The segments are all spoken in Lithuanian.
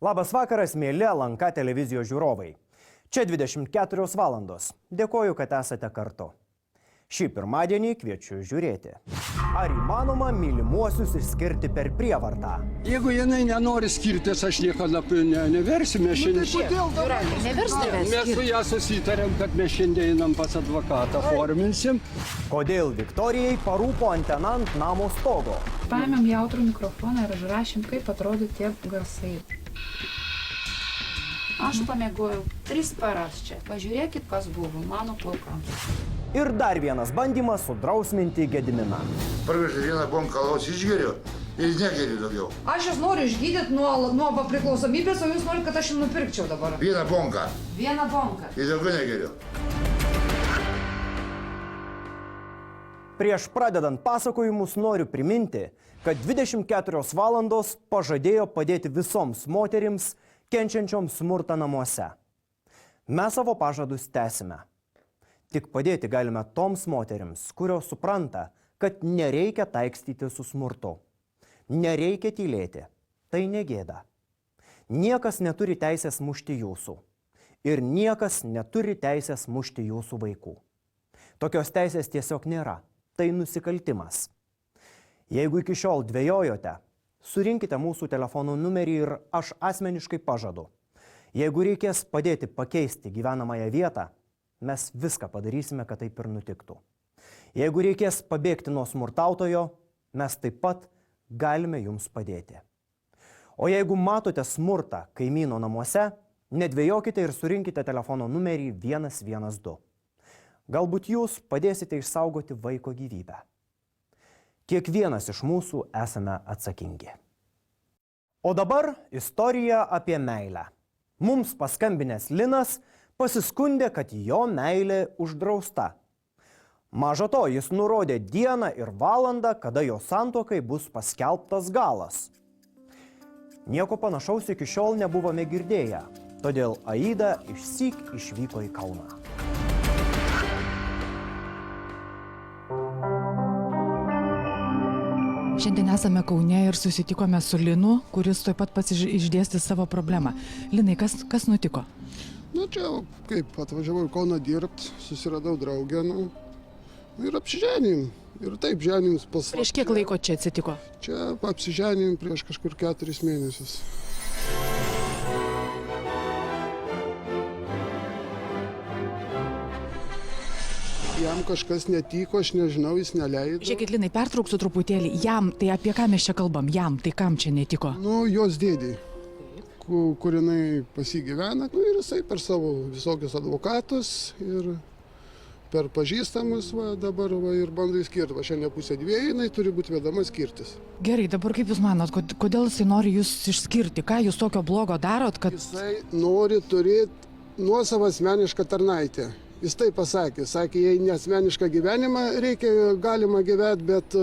Labas vakaras, mėly LNK televizijos žiūrovai. Čia 24 valandos. Dėkoju, kad esate kartu. Šį pirmadienį kviečiu žiūrėti. Ar įmanoma mylimuosius išskirti per prievartą? Jeigu jinai nenori skirtis, aš niekada neversime šiandien. Mes su ją susitarėm, kad mes šiandien einam pas advokatą, forminsim. Kodėl Viktorijai parūpo antena ant namo stogo? Paėmėm jautrų mikrofoną ir užrašėm, kaip atrodo tie garsai. Aš pamiegojau 3 paras čia. Pažiūrėkit, kas buvo mano plaukams. Ir dar vienas bandymas sudrausminti Gediminą. Parvežė vieną bonką alaus išgeriu ir negeriu daugiau. Aš jūs noriu išgydyti nuo priklausomybės, o jūs norite, kad aš jums nupirkčiau dabar. Vieną bonką. Vieną bonką. Ir daugiau negeriu. Prieš pradedant pasakojimus noriu priminti, kad 24 valandos pažadėjo padėti visoms moterims, kenčiančioms smurtą namuose. Mes savo pažadus tęsime. Tik padėti galime toms moterims, kurios supranta, kad nereikia taikstyti su smurtu. Nereikia tylėti. Tai negėda. Niekas neturi teisės mušti jūsų. Ir niekas neturi teisės mušti jūsų vaikų. Tokios teisės tiesiog nėra. Tai nusikaltimas. Jeigu iki šiol dvejojote, surinkite mūsų telefonų numerį ir aš asmeniškai pažadu. Jeigu reikės padėti pakeisti gyvenamąją vietą, mes viską padarysime, kad taip ir nutiktų. Jeigu reikės pabėgti nuo smurtautojo, mes taip pat galime jums padėti. O jeigu matote smurtą kaimyno namuose, nedvejokite ir surinkite telefono numerį 112. Galbūt jūs padėsite išsaugoti vaiko gyvybę. Kiekvienas iš mūsų esame atsakingi. O dabar istorija apie meilę. Mums paskambinęs Linas pasiskundė, kad jo meilė uždrausta. Maža to, jis nurodė dieną ir valandą, kada jo santuokai bus paskelbtas galas. Nieko panašaus iki šiol nebuvome girdėję, todėl Aida išsyk išvyko į Kauną. Šiandien esame Kaune ir susitikome su Linu, kuris tuoj pat pats išdėstys savo problemą. Linai, kas nutiko? Nu čia kaip, atvažiavau į Kauną dirbti, susiradau draugę, ir apsiženim. Ir taip ženims pas... Prieš kiek laiko čia atsitiko? Čia apsiženim prieš kažkur 4 mėnesius. Jam kažkas netiko, aš nežinau, jis neleido. Žiūrėkit, Linai, pertrauksiu truputėlį. Jam, tai apie ką mes čia kalbam? Jam, tai kam čia netiko? Nu, jos dėdei, kur jinai pasigyvena. Ir jisai per savo visokius advokatus ir per pažįstamus dabar ir bando įskirti. Šiandien 1:30 jinai turi būti vedama skirtis. Gerai, dabar kaip Jūs manot, kodėl jisai nori Jūs išskirti? Ką Jūs tokio blogo darot, kad... Jisai nori turėti nuosavą asmenišką tarnaitę. Jis taip pasakė, jei neasmenišką gyvenimą galima gyventi, bet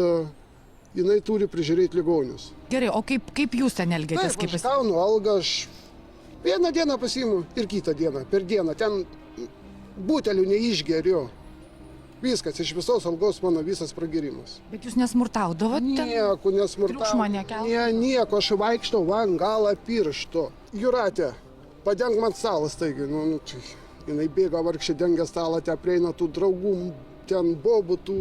jinai turi prižiūrėti ligonius. Gerai, o kaip Jūs ten elgiatės? Taip, aš gaunu algą, aš vieną dieną pasiimu ir kitą dieną, per dieną. Ten butelių neišgeriu. Viskas, iš visos algos mano visas pragirimas. Bet Jūs nesmurtaudavot? Nieko nesmurtaudavau. Triukšmo nekeldavot? Nieko, aš vaikštau van galą piršto. Jūratė, padenk man stalą staigi. Jinai bėga vargšė, dengia stalą, te prieina tų draugų, ten bobų, tų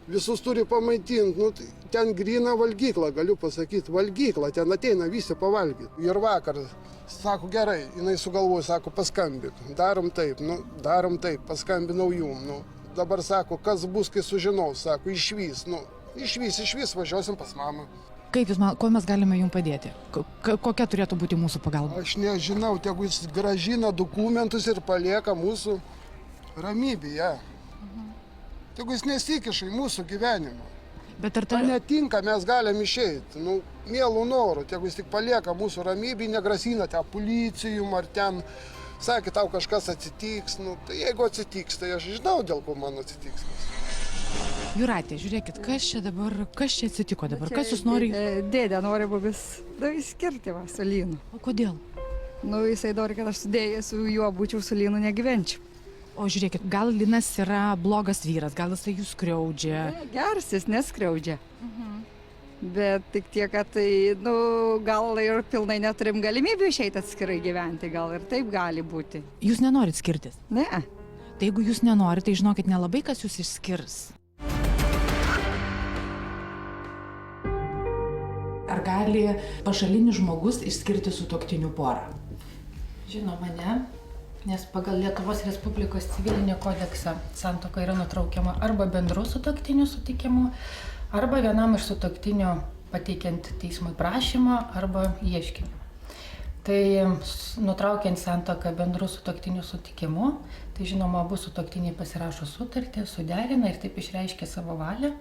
visus turi pamaitinti. Ten grina valgykla, galiu pasakyti, valgykla, ten ateina visi pavalgyti. Ir vakar, sako, gerai, jinai sugalvoja, sako, paskambink. Darom taip, paskambinau jum. Dabar sako, kas bus, kai sužinau, sako, išvys, važiuosim pas mamą. Kaip Jūs manot, kuo mes galime Jums padėti? Kokia turėtų būti mūsų pagalba? Aš nežinau, tegu jis grąžina dokumentus ir palieka mūsų ramybėje. Tegu jis nesikiša į mūsų gyvenimą. Bet ar tai netinka, mes galim išeiti. Mielų norų, tegu jis tik palieka mūsų ramybėje, negrasina ten policijum ar ten, sakė, tau kažkas atsitiks. Tai jeigu atsitiks, tai aš žinau, dėl ko man atsitiks. Jūratė, žiūrėkit, kas čia atsitiko dabar? Kas Jūs nori? Dėdė nori buvęs skirti su Linu. O kodėl? Jisai nori, kad aš su juo būčiau, su Linu negyvenčiau. O žiūrėkit, gal Linas yra blogas vyras, gal jisai Jūs skriaudžia? Geras, jis neskriaudžia. Bet tik tiek, kad tai, gal ir pilnai neturim galimybių išeiti atskirai gyventi, gal ir taip gali būti. Jūs nenorit skirtis? Ne. Tai jeigu jūs nenorit, tai žinokit, nelabai kas jūs išskirs. Ar gali pašalinis žmogus išskirti sutuoktinių porą? Žinoma, ne, nes pagal Lietuvos Respublikos civilinį kodeksą santuoka yra nutraukiama arba bendru sutuoktinių sutikimu, arba vienam iš sutuoktinių pateikiant teismui prašymą arba ieškinį. Tai nutraukiant santuoką bendru sutuoktinių sutikimu, tai žinoma, abu sutuoktiniai pasirašo sutartį, suderina ir taip išreiškia savo valią,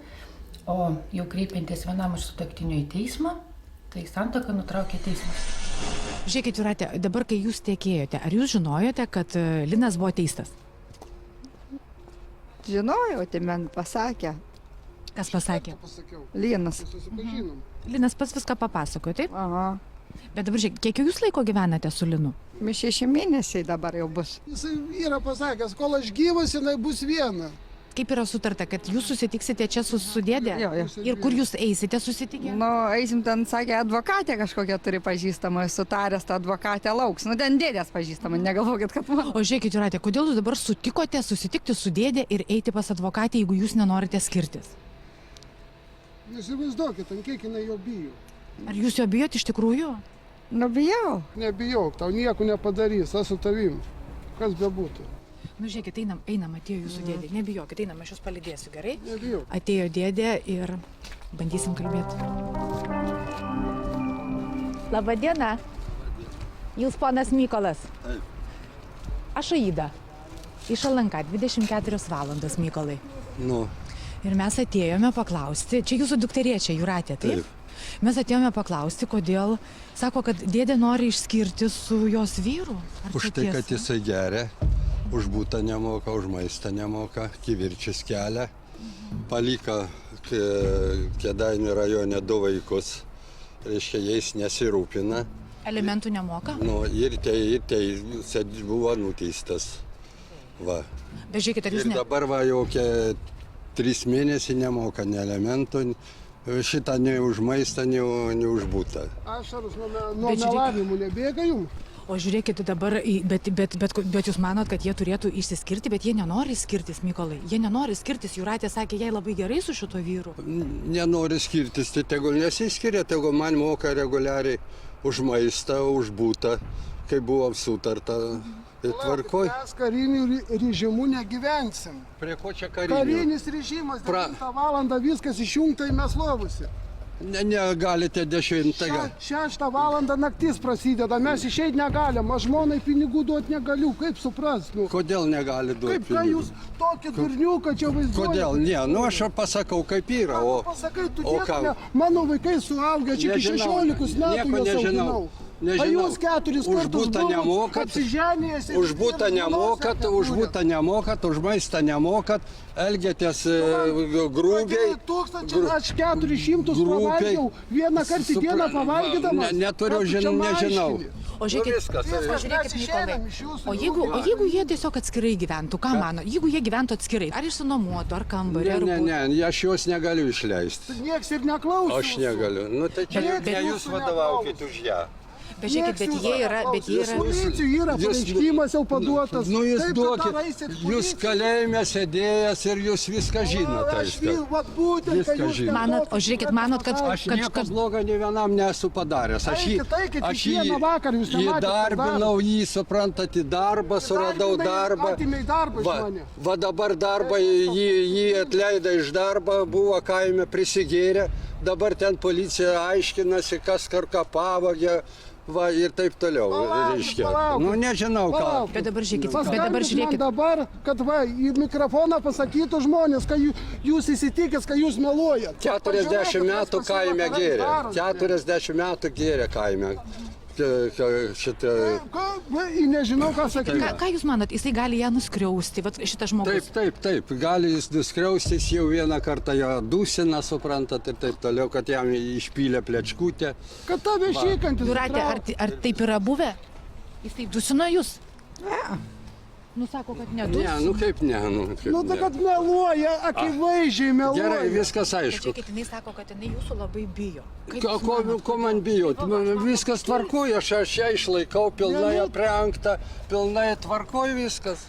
o jau kreipiantis vienam iš sutuoktinių į teismą, tai santuoką nutraukia teismas. Žiūrėkit, Jūrate, dabar kai jūs tekėjote, ar jūs žinojote, kad Linas buvo teistas? Žinojau, tai man pasakė. Kas pasakė? Pasakiau. Linas. Susipažinom. Linas pats viską papasakojo, taip? Aha. Bet dabar žiūrėk, kiek jūs laiko gyvenate su Linu? Mes 6 mėnesiai dabar jau bus. Jisai yra pasakęs, kol aš gyvas, jinai bus viena. Kaip yra sutarta, kad jūs susitiksite čia su dėdė? Jo. Ir kur jūs eisite susitikę? Eisim ten, sakė, advokatė kažkokia turi pažįstamą, sutaręs tą advokatę lauks. Ten dėdės pažįstama, negalvokit, kad man. O žiūrėkit, Jūrate, kodėl jūs dabar sutikote susitikti su dėdė ir eiti pas advokatę, jeigu jūs nenorite skirtis? Įsivaizduokit, ant kiek jinai jo bijo. Ar jūs jo bijot iš tikrųjų? Bijau. Nebijok, tau nieko nepadarys, aš su tavim. Kas bebūtų. Žiūrėkit, einam, atėjo jūsų dėdė. Nebijokit, einam, aš jūs palydėsiu, gerai? Nebijok. Atėjo dėdė ir bandysim kalbėti. Labadiena. Jūs ponas Mykolas? Taip. Aš Aida. Iš LNK 24 valandos, Mykolai. Ir mes atėjome paklausti, čia jūsų dukterėčia Jūratė, taip? Mes atėjome paklausti, kodėl, sako, kad dėdė nori išskirti su jos vyru. Už tai, kad jisai geria, už būtą nemoka, už maistą nemoka, kivirčius kelia. Paliko Kėdainių rajone 2 vaikus, reiškia, jais nesirūpina. Alimentų nemoka? Ir tai buvo nuteistas. Va. Bet žiūrėkit, ar jūs ir dabar va jau 3 mėnesiai nemoka ne alimentų, šitą nei už maistą, nei už būtą. Ašaros nuo melavimų nebėga jums? O žiūrėkit dabar, bet jūs manot, kad jie turėtų išsiskirti, bet jie nenori skirtis, Mykolai. Jie nenori skirtis, Jūratė sakė, jai labai gerai su šito vyru. Nenori skirtis, tai tegul nesiskiria, tegul man moka reguliariai už maistą, už būtą, kai buvo sutarta. Tai tvarkoj. Mes karinių režimų negyvensim. Prie ko čia karinių? Karinis režimas, 9 valandą viskas išjungta ir mes lovasi. Negalite 10. 6 valandą naktis prasideda, mes išeiti negalim, aš žmonai pinigų duoti negaliu, kaip suprast? Kodėl negali duoti pinigų? Kaip, ką jūs tokį durniuką čia vaizduojate? Kodėl? Ne, aš pasakau, kaip yra, o... Pasakai, tu dėtume, mano vaikai suaugę, čia iki 16 metų juos auginau. Nežinau. A jūs 4 kartus buvot apsiženėjęs. Už būtą nemokat, už maistą nemokat, elgiatės grūbiai. 1400 pavalgiau, vieną kartą į dieną pavalgydamas. Nežinau. O žiūrėkit, Mykolai, o jeigu jie tiesiog atskirai gyventų, ką mano? Jeigu jie gyventų atskirai, ar išsinuomotų, ar kambarį, ar būtų? Ne, aš juos negaliu išleisti. Nieks ir neklauso. Aš negaliu. Tai čia ne jūs vadovaukit už ją. Bet žiūrėkit, bet jie yra... Policijų yra pareiškimas jau paduotas. Jūs duokit, jūs kalėjime sėdėjęs ir jūs viską žinote. Viską žinote. O žiūrėkit, manot, kad... Aš nieko blogo nei vienam nesu padaręs. Aš jį įdarbinau, jį suprantat, į darbą, suradau darbą. Va dabar darbą, jį atleido iš darbo, buvo kaime prisigėrę. Dabar ten policija aiškinasi, kas ką pavogė. Va ir taip toliau, reiškia. Nežinau ką. Bet dabar žiūrėkit. Dabar, kad va, į mikrofoną pasakytų žmonės, kad jūs įsitikęs, kad jūs meluojat. 40 metų kaime gėrė. 40 metų gėrė kaime. Nežinau, ką sakyti. Ką jūs manot, jisai gali ją nuskriausti, šitas žmogus? Taip, gali jis nuskriausti, jis jau vieną kartą ją dusina, suprantat, ir taip toliau, kad jam išpylė plečkutę. Kad tave šykantis. Jūratė, ar taip yra buvę? Jisai dusino jūs? Ne. Nu, sako, kad nedus. Ne, nu kaip ne, nu kaip Nu, tai ne. kad meluoja, akivaizdžiai meluoja. Gerai, viskas aišku. Žiūrėkit, jinai sako, kad jinai jūsų labai bijo. Kaip Ko, jūs ko, manot? ko man bijot? Viskas tvarkoja, aš ją išlaikau, pilnai aprengta, pilnai tvarkoja viskas.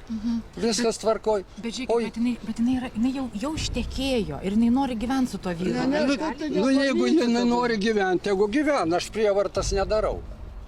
Viskas tvarkoja. Bet žiūrėkit, bet jinai jau ištekėjo ir jinai nori gyventi su tuo vyru. Nu, jeigu jinai nori gyventi, jeigu gyvena, aš prievartas nedarau.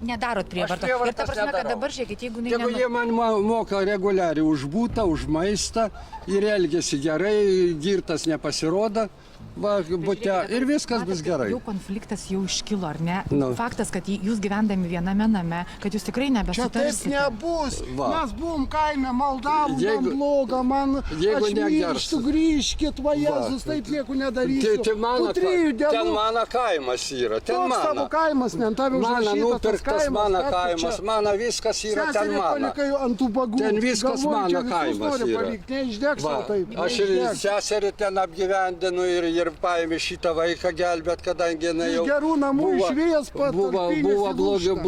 Nedarot prievartą. Aš prievartos Ir ta prasme, kad nedarau. dabar žiūrėkit, jeigu Jeigu jie man moka reguliariai už būtą, už maistą ir elgesi gerai, girtas nepasirodo, va, bute, ir viskas bus gerai. Jau konfliktas jau iškilo, ar ne? Nu. Faktas, kad jūs gyvendami viename name, kad jūs tikrai Čia taip nebesutarsite. nebus. Va. Mes buvom kaime, maldavom, man Jeigu- bloga, man jeigu aš negersit. mirštu, grįžkit, va Jėzus, taip nieko nedarysiu. Tai mano, Po 3 dienų. ten mano kaimas yra, ten Koks tavo mano. kaimas, ne, tave Mano užrašytas tas nupirktas kaimas. mano ką tu kaimas, čia? mano viskas yra ten Seserį mano. palikai ant tų bagų. Ten viskas Galvoju, mano čia visus kaimas nori yra. palikt, Neišdegs Va, tau taip. aš ir neišdegs. seserį ten apgyvendinu ir paėmė šitą vaiką gelbėt, kadangi jinai Iš jau gerų namų išvijęs buvo patalpinęs į lūšną.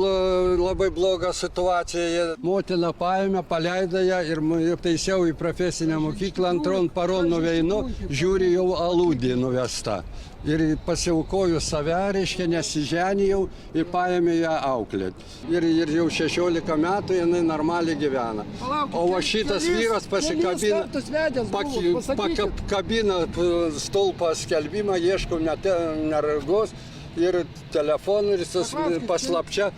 labai bloga situacija. Motina paėmė, paleido ją ir taisiau į profesinę mokyklą, antron paron nuveinu, žiūri jau aludį nuvesta. Ir pasiaukoju save, reiškia, nesiženijau ir paėmė ją auklėt. Ir jau 16 metų jinai normaliai gyvena. O va šitas vyras pasikabina, pakabina stulpą skelbimą, ieško neregos ir telefonu ir paslapčia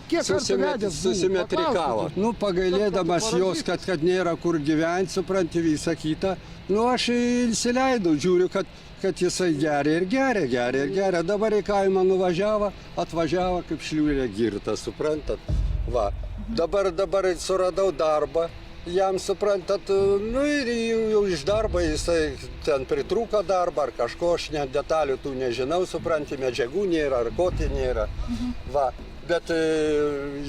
susimetrikavo. Nu, pagailėdamas jos, kad nėra kur gyventi, supranti visą kitą, nu, aš įsileidau, žiūriu, kad jisai geria ir geria. Dabar į kaimą nuvažiavo, atvažiavo kaip šliūrė girtas, suprantat? Va. Dabar suradau darbą, jam suprantat, nu ir jau iš darbo jisai ten pritrūko darbą ar kažko, aš net detalių tų nežinau, supranti, medžiagų nėra ar ko tai nėra. Va. Bet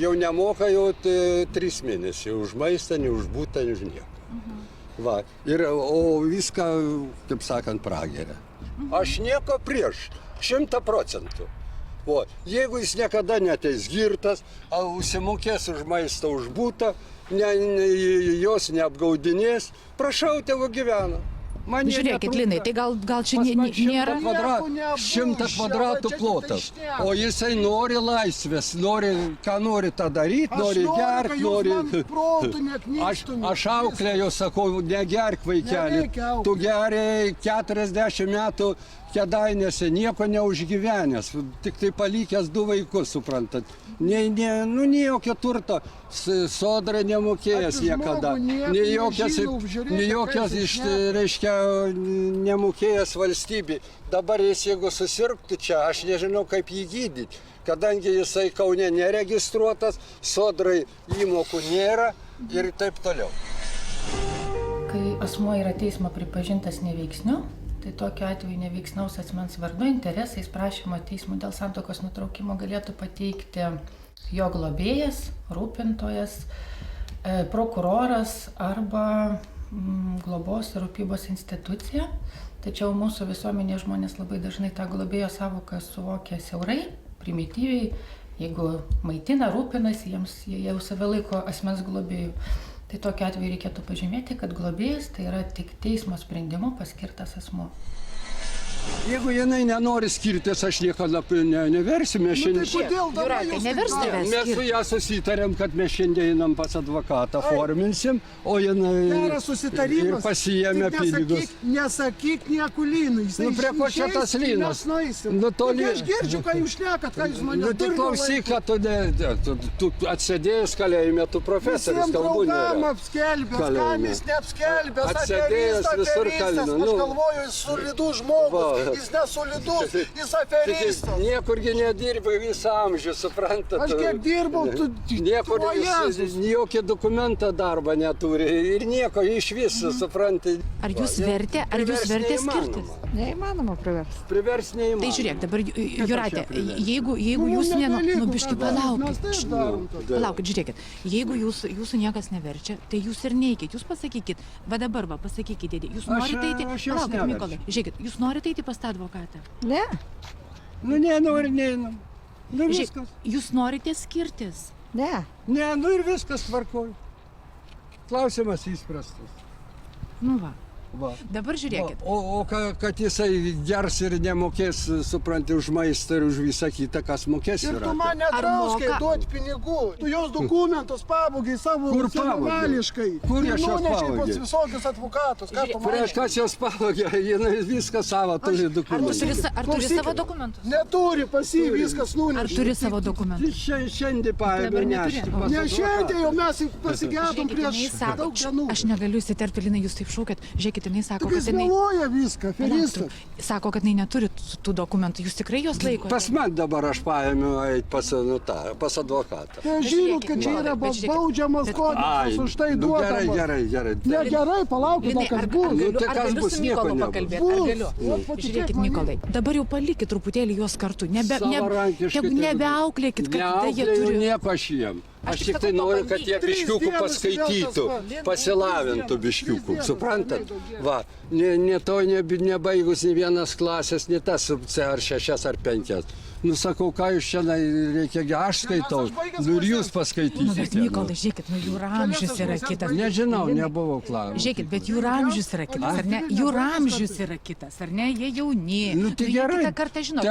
jau nemoka jau 3 mėnesiai, už maistą, ne už būtą, ne už nieką. Va. O viską, taip sakant, prageria. Aš nieko prieš, 100%. O, jeigu jis niekada neteis girtas, užsimokės už maistą, už būtą, jos neapgaudinės, prašau, tėvo gyvena. Žiūrėkit, Linai, tai gal čia nėra... 100 kvadratų plotas, o jisai nori laisvės, ką nori tą daryti, nori gerti, nori... Aš auklėjau, sakau, negerk vaikelį, tu geriai 40 metų Kėdainiuose, nieko neužgyvenęs, tik tai palikęs 2 vaikus, suprantat. Nu, jokio turto, sodra nemokėjęs niekada, nei jokios, reiškia, nemokėjęs valstybei. Dabar jis, jeigu susirgtų čia, aš nežinau, kaip jį gydyti, kadangi jisai Kaune neregistruotas, sodrai įmokų nėra ir taip toliau. Kai asmuo yra teismo pripažintas neveiksniu, tai tokiu atveju neveiksnaus asmens vardu interesais prašymą teismų dėl santuokos nutraukimo galėtų pateikti jo globėjas, rūpintojas, prokuroras arba globos ir rūpybos institucija. Tačiau mūsų visuomenėje žmonės labai dažnai tą globėjo savoką suvokia siaurai, primityviai. Jeigu maitina, rūpinasi, jie jau save laiko asmens globėjų. Tai tokiu atveju reikėtų pažymėti, kad globėjas tai yra tik teismo sprendimu paskirtas asmuo. Jeigu jinai nenori skirtis, aš niekada neversiu. Mes su ją susitarėm, kad mes šiandien einam pas advokatą, forminsim, o jinai ir pasiėmė pinigus. Nesakyk nieko Lynui. Nu, prie ko čia tas Lynas? Nu, toli. Aš girdžiu, ką jūs šnekat, ką jūs mane Nu, tai klausyk, kad tu atsėdėjęs kalėjime, tu profesorius, kalbų nėra. Visiem apskelbęs, kam jis neapskelbęs, atsėdėjęs visur kalinu. Aš galvoju, jis solidus žmogus, jis nesolidus, jis aferistas. Niekurgi nedirbai visą amžių, suprantat? Aš kiek dirbau, tu... Niekur jokį dokumentą darbą neturi ir nieko iš viso, supranti. Ar jūs vertė skirtis? Neįmanoma priversti. Privers neįmanoma. Tai žiūrėk, dabar, Jūrate, jeigu jūs biškį palaukit, žiūrėkit, jeigu jūsų niekas neverčia, tai jūs ir neikit, jūs pasakykit, va dabar, pasakykit, dėdė, jūs norite eiti, palaukit, Mykolai, žiūrėkit, jūs norite eiti pas tą advokatą? Ne. Nu, nenori, neinu. Nu, viskas. Jūs norite skirtis? Ne. Ne, nu ir viskas tvarkoju. Klausimas įspręstas. Nu va. Va. Dabar žiūrėkit. O kad jisai gers ir nemokės, supranti, už maistą ir už visą kitą, kas mokės Ir yra. tu man Ar nedrauskai moka- duoti pinigų. Tu jos dokumentus pavogiai savo Kur pavogiau? savavališkai. Kur Ir aš juos nunešiai pavogiau? pas visokius advokatus. Ką tu man? Prieš kas jos pavogė, jinai viską savo turi Ar dokumentus. turi Klausykit. savo dokumentus? Neturi pas jį viskas Ar nunešė. turi savo dokumentus? Šiandien paėmė Dabar neturi. nešti. O. Ne šiandien jau mes pasigėdom Žiūrėkit, prieš jinai sako, daug dienų. aš negaliu įsiterpti, Linai, jūs taip šaukiat. Žiūrėkit, jinai sako, Tik jis kad jinai... meluoja viską, aferistas. Sako, kad jinai neturi tų dokumentų. Jūs tikrai juos laikote? Pas man dabar aš paėmiau eit pas advokatą. Tai žinot, kad čia yra Bet žiūrėkit, baudžiamas bet- kodeksas už tai nu, gerai, duodamas. gerai. Negerai, palaukit, Linai, kas ar bus. galiu, tai ar kas galiu bus, su nieko Mykolu nebus. pakalbėti? Bus. Ar galiu? Vat patikėk Žiūrėkit, manim. Mykolai, dabar jau palikit truputėlį juos kartu. Savarankiškai tai- Nebeauklėkit, kad tada jie Neauklėjau turi... nieko aš jiem. Aš Aš tik tik tai sakau, noriu, kad jie pabandykit. biškiukų Tris dienas paskaitytų, vėl tas pasilavintų biškiukų, suprantat? Va, ne to nebaigus nei vienas klasės, ne tas C ar 6 ar 5. Nu sakau, ką jūs čia reikia, aš skaitau, nu ir jūs Nu, bet paskaitysite. Mykolai, žiūrėkit, nu jų amžius yra kitas. Nežinau, nebuvau klausimas. Žiūrėkit, bet jų amžius yra kitas, ar ne? Jų amžius yra kitas, ar ne? Jie jauni. Nu tai jie gerai, Kitą kartą žinot.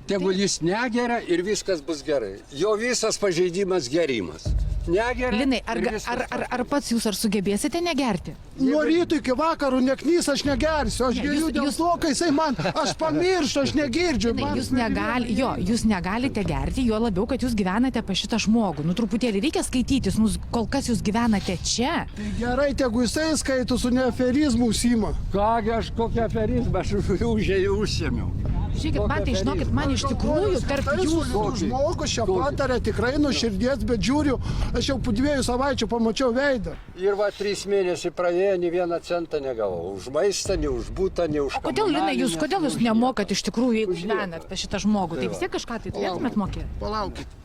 tegul jis negeria ir viskas bus gerai. Jo visas pažeidimas gerimas. Negeria. Linai, ir viskas ar pats jūs ar sugebėsite negerti? Nuo ryto iki vakaro neknys, aš negersiu. Aš Ne, geriu dėl to, kai jisai man, aš pamirštu, aš negirdžiu. Linai, man jūs negalite gerti, juo labiau, kad jūs gyvenate pas šitą žmogų. Nu, truputėlį reikia skaitytis, nu, kol kas jūs gyvenate čia. Tai gerai, tegu jisai skaito su neaferizmu užsima. Kągi aš kokią aferizmą, aš užsiemiau. Žiūrėkit, man tai žinokit, man iš tikrųjų tarp jūsų... Kokį? Žmogus čia Kokį? patarė tikrai nuo širdies, bet žiūriu, aš jau po 2 savaičių pamačiau veidą. Ir va 3 mėnesiai praėjo, nei vieną centą negavau. Už maistą, nei už būtą, nei už... O kodėl, Linai, kodėl jūs nemokat iš tikrųjų, jeigu Už gyvenat pas šitą žmogų? Tai vis tiek kažką tai turėtumėt mokėti. Palaukit.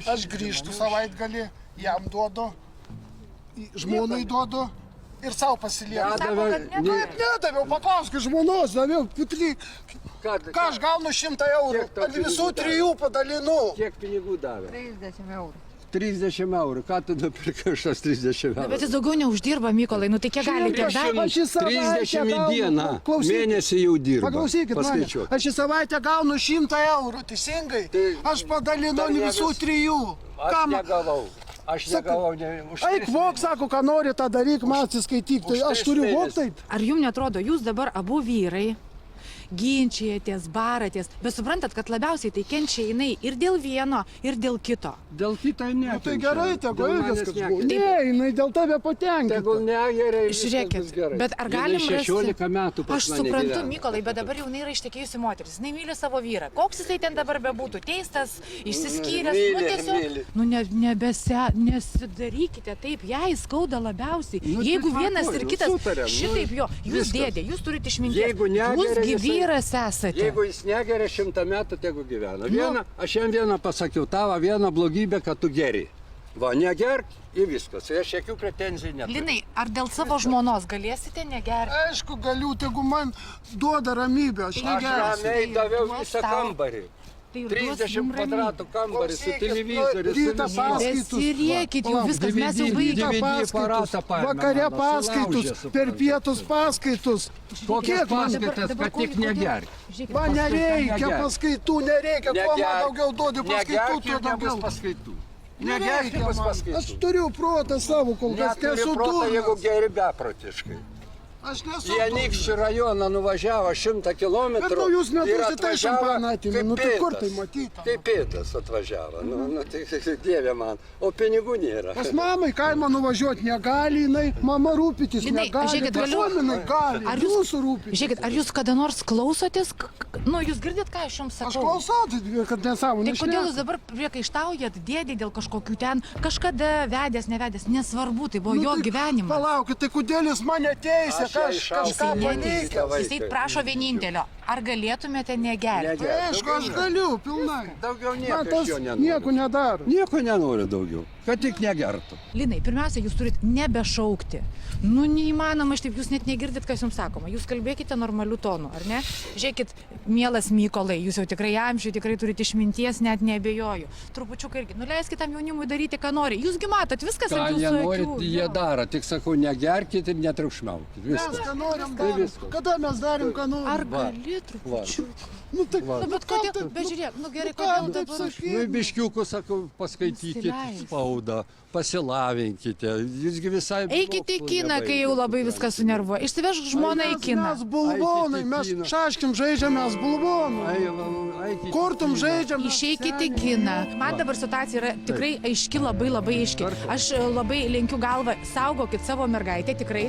Aš grįžtu savaitgalį, jam duodu, žmonai duodu ir savo pasilieku. Sako, kad ne- Kaip nedaviau, paklauskit žmonos, daviau putly. Ką aš gaunu 100 eurų, Kiek tau ant visų pinigų davė? 3 padalinu. Kiek pinigų davė? 30 eurų. 30 eurų. Ką tu nupirkai už tas 30 eurų? Bet jis daugiau neuždirba, Mykolai, nu tai kiek gali tiek dar? Aš į savaitę 30 į gaunu- dieną. Klausyk. Mėnesį jau dirba. Paklausykit mane, Paskaičiuok. aš į savaitę gaunu 100 eurų, teisingai? Tai- Aš padalinu Dar ant ne visų vis- 3. Aš negavau. Aš negavau ne už Eik 3 vok, sako, ką nori, tą daryk, man atsiskaityk. Tai už aš 3 turiu vok mėnesius. taip. Ar jums netrodo, jūs dabar abu vyrai ginčijatės, baratės, bet suprantat, kad labiausiai tai kenčia jinai ir dėl vieno, ir dėl kito. Dėl kito ne. Nu, tai gerai, tegu ilgas, kad žmogus. Ne, jinai dėl tave Tegul patenkinta. negeria. Žiūrėkit, bet ar galim rasti... 16 metų pas Aš mane suprantu, gyvena. Mykolai, bet dabar jau jinai yra ištekėjusi moteris, jinai myli savo vyrą. Koks jisai ten dabar bebūtų, teistas, išsiskyręs, Myli, nu tiesiog, myli. nu nesidarykite taip, jai skauda labiausiai. Nu, tai Jeigu tvarkoj, vienas ir nu, kitas, sutariam, nu, šitaip jo, jūs viskas. dėdė, jūs turite išminties, Jeigu negeria, jūs gi jisai- vyras esate. Jeigu jis negeria 100 metų, tegu gyvena. Vieną, aš jam vieną pasakiau, tavo vieną blogybę, kad tu geri. Va, negerk ir viskas. Aš jokių pretenzijų neturiu. Linai, ar dėl savo žmonos galėsite negerti? Aišku, galiu, tegu man duoda ramybę, aš Aš negersiu. ramiai daviau duos visą tau. kambarį. Tai 30 kvadratų kambarį su Klausykit, televizoriu. rytą su paskaitos. Besirėkit, jau viskas, mes jau DVD baigėm. aparatą paėmė Vakare mano, paskaitus, sulaužė, per suprantat. pietus paskaitus. Kokias Kiek man- paskaitas, kad tik negerk. Man nereikia negerk. paskaitų, nereikia. Kuo man daugiau duodi paskaitų, Negerk tuo ir nebus daugiau. paskaitų. Negerk ir Nereikia bus man. Aš paskaitų. turiu protą savo, kol kas Neturi nesu proto, jeigu durnas. geri beprotiškai. Aš nesu Į Anykščių rajoną nuvažiavo 100 km. Bet nu jūs metus į tai šampaną atėmė, nu tai kur tai matyta? Kaip pėdas atvažiavo, nu tai dieve man, o pinigų nėra. Pas mamai kaimą nuvažiuoti negali, jinai, mama rūpytis Linai, negali, žiūrėkit, galiu- visuomenai gali, Ar jūs- jūsų rūpytis. Žiūrėkit, ar jūs kada nors klausotės, nu jūs girdit, ką aš jums Aš sakau? klausau, tai kad nesąmonė. Tai kodėl jūs dabar priekaištaujat dėdį dėl kažkokių ten, kažkada vedęs, nevedęs, nesvarbu, tai buvo jo gyvenimas. Palaukit, tai kodėl jūs mane teisė, Aš ją išauklėjau. kažką paneigė? Jisai prašo vienintelio. Ar galėtumėte negerti? Aišku, aš galiu, pilnai. Daugiau Man nieko tas iš jo nenoriu. nieko nedaro. Nieko nenoriu daugiau, kad tik negertų. Linai, pirmiausia, jūs turit nebešaukti. Nu, neįmanoma, aš taip, jūs net negirdit, kas jums sakoma. Jūs kalbėkite normaliu tonu, ar ne? Žiūrėkit, mielas Mykolai, jūs jau tikrai amžių, tikrai turite išminties, net neabejoju. Trupučiuką irgi, nuleiskite tam jaunimui daryti, ką nori. Jūsgi matot, viskas Ką ant jie jūsų nori, akių. jie daro. Tik sakau, negerkit ir netriukšmiaukit. Mes Viskas. ką norim, Tai darom. viskas. Kada mes darim, ką norim? Ar Va. gali trupučiuką? Nu, tai, Nu, bet kam kodėl, taip- bet žiūrėk, nu gerai, kam kodėl taip dabar... sakyt? Nu, biškiukų, sakau, paskaitykit Nusileisk. spaudą, pasilavinkite. Jūsgi visai... Eikite į mokslų kiną, kai jau nebaigėt. labai viskas sunervuoja. Išsivežk žmoną į kiną. Mes bulvonai, Eikit į mes kiną. šaškim žaidžiam, mes bulvonai. Eikit į Kortum kiną. žaidžiam. mes Išeikite į seniai. kiną. Man dabar situacija yra tikrai aiški, labai aiški. Aš labai lenkiu galvą, saugokit savo mergaitę, tikrai.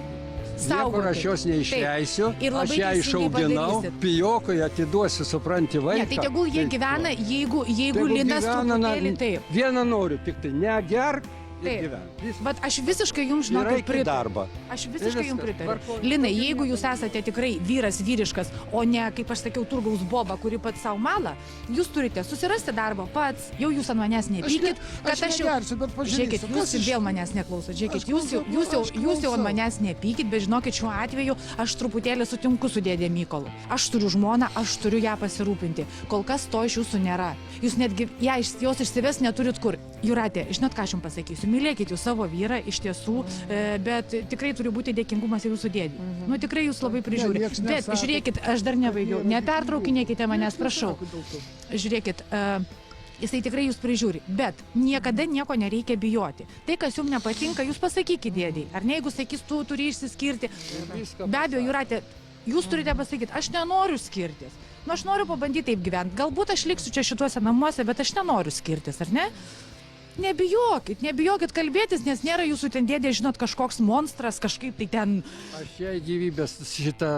Niekur aš jos neišleisiu, Taip. Ir aš labai ją teisingai išauginau, padarysit. pijokui atiduosiu, supranti, vaiką. Ne, tai tegul jie Tai gyvena, va. jeigu Tegul Linas gyvena, na, truputėlį taip. Vieną noriu, tik tai negerk ir Taip. gyvenk. Viskas. Bet aš visiškai jums Ir žinokit eik į pritariu. darbą. Aš Tai visiškai jums viskas. pritariu. Tvarkoj. Linai, jeigu jūs esate tikrai vyras vyriškas, o ne, kaip aš sakiau, turgaus boba, kuri pats savo malą, jūs turite susirasti darbą pats, jau jūs ant manęs nepykit, kad aš jau... negersiu, bet pažiūrėsiu. Žiūrėkit, jūs vėl manęs neklausot. Žiūrėkit, jūs jau ant manęs nepykit, bet žinokit, šiuo atveju aš truputėlį sutinku su dėdė Mykolu. Aš turiu žmoną, aš turiu ją pasirūpinti. Kol kas to iš jūsų nėra. Jūs netgi jos išsives neturit kur. Jūratė, žinot, ką aš jums pasakysiu? Mylėkit jūs savo vyrą, iš tiesų, bet tikrai turi būti dėkingumas ir jūsų dėdė. Nu, tikrai jūs labai prižiūri. nieks Bet nesako. žiūrėkit, aš dar nebaigiau. Nepertraukinėkite manęs, prašau. Žiūrėkit, jisai tikrai jūs prižiūri, bet niekada nieko nereikia bijoti. Tai, kas jums nepatinka, jūs pasakykite dėdei. Ar ne, jeigu sakys, tu turi išsiskirti. Be abejo, Jūratė, jūs turite pasakyti, aš nenoriu skirtis. Nu, aš noriu pabandyti taip gyventi. Galbūt aš liksiu čia šituose namuose, bet aš nenoriu skirtis, ar ne? Nebijokit kalbėtis, nes nėra jūsų ten dėdė, žinot, kažkoks monstras, kažkaip tai ten... Aš jai gyvybės šitą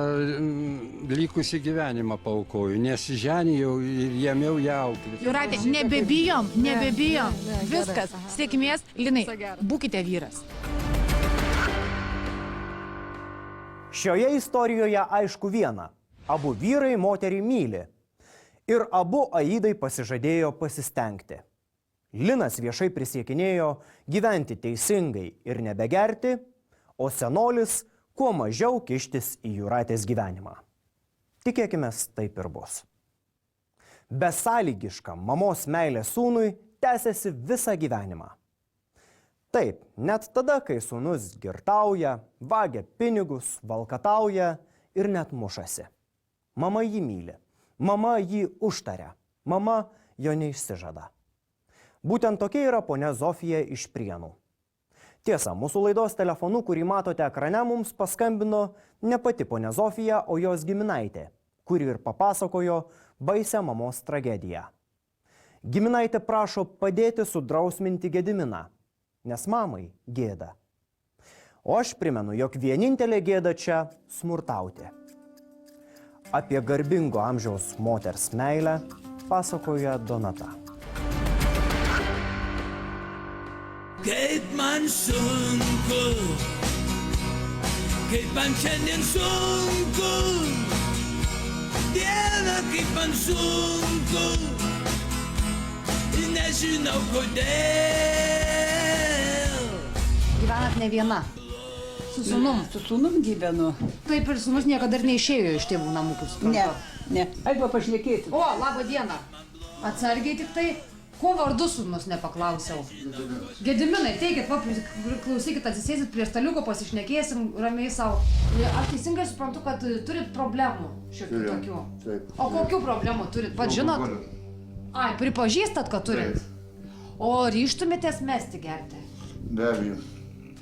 likusį gyvenimą paukoju, nes ženijau ir jėmiau ją auklėti. Jūratė, nebebijom. Viskas, sėkmės. Linai, būkite vyras. Šioje istorijoje aišku viena. Abu vyrai moterį myli. Ir abu Aidai pasižadėjo pasistengti. Linas viešai prisiekinėjo gyventi teisingai ir nebegerti, o senolis kuo mažiau kištis į Jūratės gyvenimą. Tikėkime, taip ir bus. Besąlygiška mamos meilė sūnui tęsiasi visą gyvenimą. Taip, net tada, kai sūnus girtauja, vagia pinigus, valkatauja ir net mušasi. Mama jį myli, mama jį užtaria, mama jo neišsižada. Būtent tokia yra ponia Zofija iš Prienų. Tiesa, mūsų laidos telefonu, kurį matote ekrane, mums paskambino ne pati ponia Zofija, o jos giminaitė, kuri ir papasakojo baisią mamos tragediją. Giminaitė prašo padėti sudrausminti Gediminą, nes mamai gėda. O aš primenu, jog vienintelė gėda čia smurtauti. Apie garbingo amžiaus moters meilę pasakoja Donata. Kaip man sunku, kaip man šiandien sunku, Dieve, kaip man sunku, nežinau kodėl. Gyvenat ne viena. Su sūnum. Su sūnum gyvenu. Taip ir sūnus niekada ir neišėjo iš tėvų namų, kaip suprantu. Ne. Arba pašnekėti. O, laba diena. Atsargiai tik tai, kuo vardu sūnus nepaklausiau. Gediminai, teikit, va, klausykit, atsisėsit prie staliuko, pasišnekėsim ramiai savo. Aš teisingai suprantu, kad turit problemų šiokių tokių. Taip. O kokių problemų turit, pat žinot? Ai, pripažįstat, kad turit? O ryžtumėtės mesti gerti? Be abejo.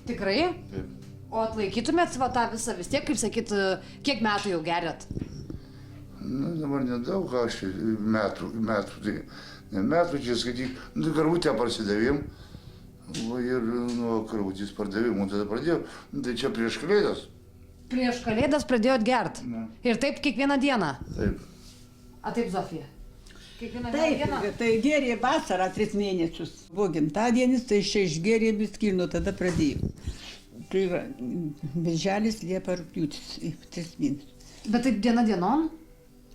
Tikrai? Taip. O atlaikytumėt va tą visą vis tiek, kaip sakyt, kiek metų jau geriat? Nu, dabar nedaug, aš metų, tai ne metų, čia skaityk, nu, karvutę parsidavėm, va, ir nuo karvutės pardavimų tada pradėjau, nu, tai čia prieš kalėdas. Prieš kalėdas pradėjot gert? Na. Ir taip kiekvieną dieną? Taip. A taip, Zofija? Kiekvieną Taip, dieną? tai gėrė vasarą 3 mėnesius. Buvo gimtadienis, tai čia išgėrė biskį, nuo tada pradėjau. Tai va, birželis, liepa, rugpjūtis, 3 mėnesius. Bet taip diena dienon?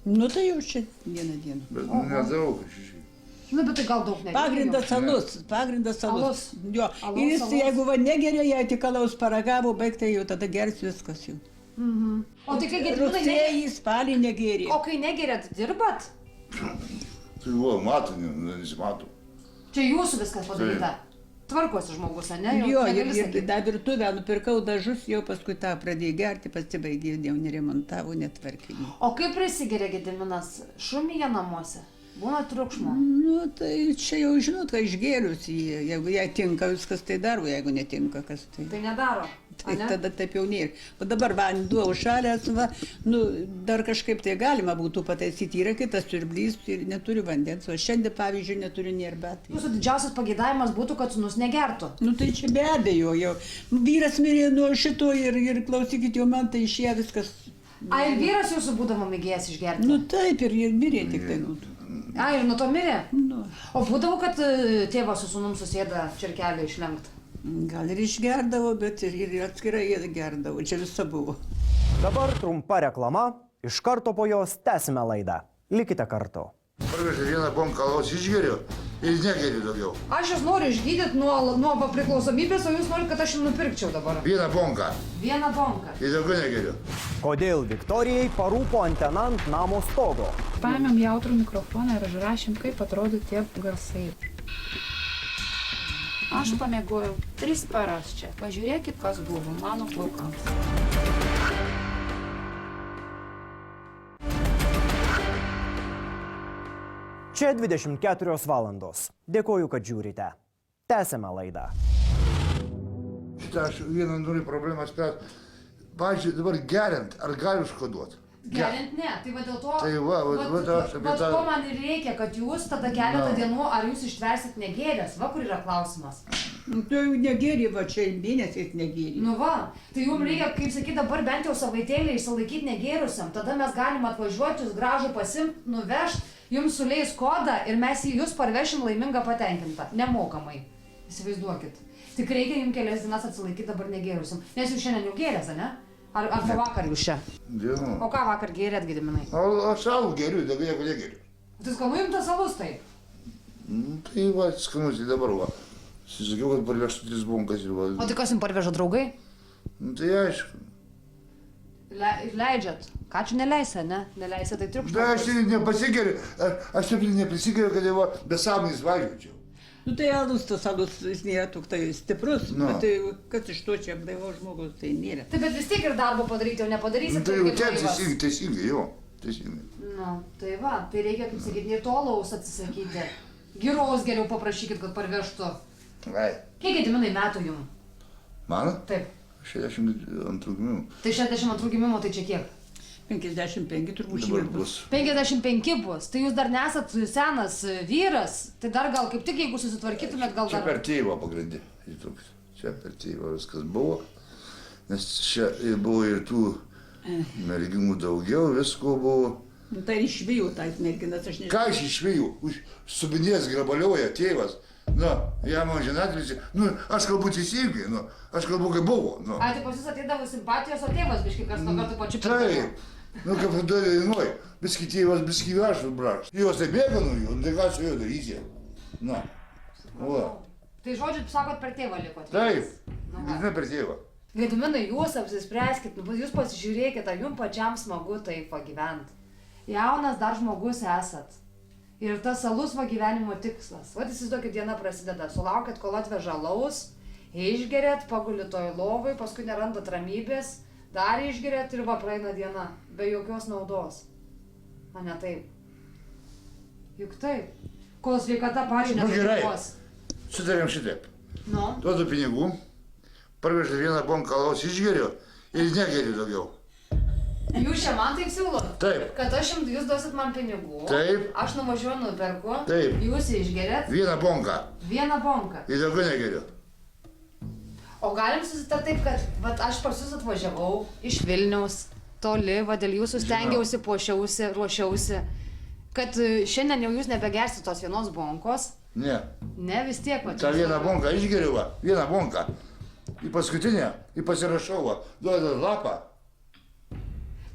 Nu tai jau čia vieną dieną. Bet nedaug aš išėjau. Nu, bet tai gal daug nereikia. Pagrindas alus. Jo. Alus, Ir jis, alus. jeigu va negeria, jei tik alaus paragavo, baigtai jau tada gers viskas jau. O tai kai Gediminai Rugsėjį, spalį negeria. O kai negerėt, dirbat? Tai va, mato, nesimato. Čia jūsų viskas padaryta. Tvarkosi žmogus, ne? Jau Jo, negali ir sakyt. dar virtuvę nupirkau dažus, jau paskui tą pradėjau gerti, pasibaigė, jau neremontavo, netvarkė. O kaip prisigeria Gediminas? Šumyje namuose? Būna triukšmo? Nu, tai čia jau žinot, ką išgėrius jį, jeigu jai tinka viskas, tai daro, jeigu netinka kas tai. Tai nedaro. Tai tada taip jau nėra. O dabar vanduo užšalęs, va, nu, dar kažkaip tai galima būtų pataisyti. Yra kitas siurblys ir neturi vandens, o šiandien, pavyzdžiui, neturi nėrbetai. Jūsų didžiausias pageidavimas būtų, kad sūnus negertų. Nu tai čia be abejo, jau vyras mirė nuo šito ir klausykit, jau man tai išėjo viskas. A, ir vyras jūsų būdavo mėgėjęs išgerti? Nu taip, ir mirė tik tai. Nu. A, ir nuo to mirė? Nu. O būdavo, kad tėvas su sūnum susėda čirkelį išlenkt? Gal ir išgerdavo, bet ir atskirai jie gerdavo, čia visa buvo. Dabar trumpa reklama, iš karto po jos tęsime laidą. Likite kartu. Parvežė vieną bonką alaus išgeriu ir negeriu daugiau. Aš jūs noriu išgydyti nuo priklausomybės, o jūs norite, kad aš jums nupirkčiau dabar. Vieną bonką Vieną bonką. ir daugiau negeriu. Kodėl Viktorijai parūpo antena ant namo stogo? Paėmėm jautrų mikrofoną ir užrašėm, kaip atrodo tie garsai. Aš pamiegojau 3 paras čia. Pažiūrėkit, kas buvo mano plaukams. Čia 24 valandos. Dėkoju, kad žiūrite. Tęsime laidą. Šitą aš vieną noriu problemą spręsti. Pavyzdžiui, dabar geriant, ar gali užkoduoti? Geriant ne, tai va dėl to... Tai va aš apie tą... ko man ir reikia, kad jūs tada keletą dienų, ar jūs ištversit negėręs, va kur yra klausimas. Nu tai jau negėrė, va čia mėnesiais negėrė. Nu va, tai jums reikia, kaip sakyt, dabar bent jau savaitėlį išsilaikyti negėrusiam, tada mes galim atvažiuoti, jūs gražų pasimt, nuvežt, jums suleis kodą ir mes jūs parvešim laimingą patenkintą, nemokamai. Įsivaizduokit. Tik reikia jums kelias dienas atsilaikyti dabar negėrusiam, nes jūs šiandien jau gėrės, ne? Ar po vakar jūs čia? Dienu. O ką vakar gėrėt, Gediminai? Aš alų geriu, daugiau jeigu negeriu. Tai skanu jums tas alus taip? Tai va, skanus, tai dabar va. Susakiau, kad parvežtų 3 bonkas ir va. O tai kas jums parveža, draugai? Tai aišku. Leidžiat. Ką čia neleisi, ne? Neleisi, tai triukšmas. Bet aš tai nepasigeriu, aš taip neprisigeriu, kad jau besąmonės važiuočiau. Nu tai alus, tas alus, jis nėra toksai stiprus, Nu. bet tai kas iš to čia apdaivaus žmogus, tai nėra. Taip, bet vis tiek ir darbo padaryti, jau nepadarysit. Tai jau kaip tiek laivas. teisingai, jo, teisingai. Nu, tai va, tai reikia, kaip sakyti, ir to alaus atsisakyti. Giraus geriau paprašykit, kad parvežtų. Ai, Kiek Gediminai metų jum? man? Taip. 62 gimimų. Tai 62 gimimo, tai čia kiek? 55 turbūt Dabar šie bus. 55 bus. Tai jūs dar nesat senas vyras. Tai dar gal kaip tik, jeigu susitvarkytumėt, gal Čia dar... per tėvą pagrindė. Čia per tėvą viskas buvo. Nes čia buvo ir tų merginų daugiau, visko buvo. Nu tai išvijau tais merginas, aš nežinau. Ką aš išvėjau? Subinės grabalioja tėvas. Nu, jam amžinatilsį. Nu, aš kalbu teisingai, nu, aš kalbu kaip buvo. Nu. Ai, tai pas jūs ateidavo simpatijos, o tėvas biškai kas nuo kartų pačiu Taip. Nu, kaip dainuoju, biski tėvas, biski aš braš. Jos tai bėga nuo jų, tai ką su juo daryti? Na, va. Tai žodžiu, sakot, per tėvą likot. Taip, Nu va. ne per tėvą. Gediminai, jūs apsispręskit, jūs pasižiūrėkit, ar jums pačiam smagu taip pagyventi. Jaunas dar žmogus esat. Ir tas alus va gyvenimo tikslas. Vat įsivaizduokit, diena prasideda, sulaukit, kol atveža alaus, išgeriat, pagulit toj lovai, paskui nerandat ramybės, dar išgeriat ir va praeina diena, be jokios naudos. Na ne taip. Juk taip. Kol sveikata pačiai Nu, gerai. nesužibos. Sutarėm šitaip. Nu, Duodu pinigų, parvežu vieną bonką alaus išgeriu ir negeriu daugiau. jūs čia man taip siūlot? Taip. Kad jūs duosit man pinigų. Taip. Aš nuvažiuoju, nuperku. Taip. Jūs išgeriat. Vieną bonką Vieną bonką. ir daugiau negeriu. O galim susitarti taip, kad vat, aš pas jūs atvažiavau iš Vilniaus, toli, va dėl jūsų stengiausi, puošiausi, ruošiausi, kad šiandien jau jūs nebegersit tos vienos bonkos. Ne. Ne, vis tiek, va. Ta vieną bonką išgeriu, va, vieną bonką. Į paskutinę, į pasirašau, va, duodu lapą.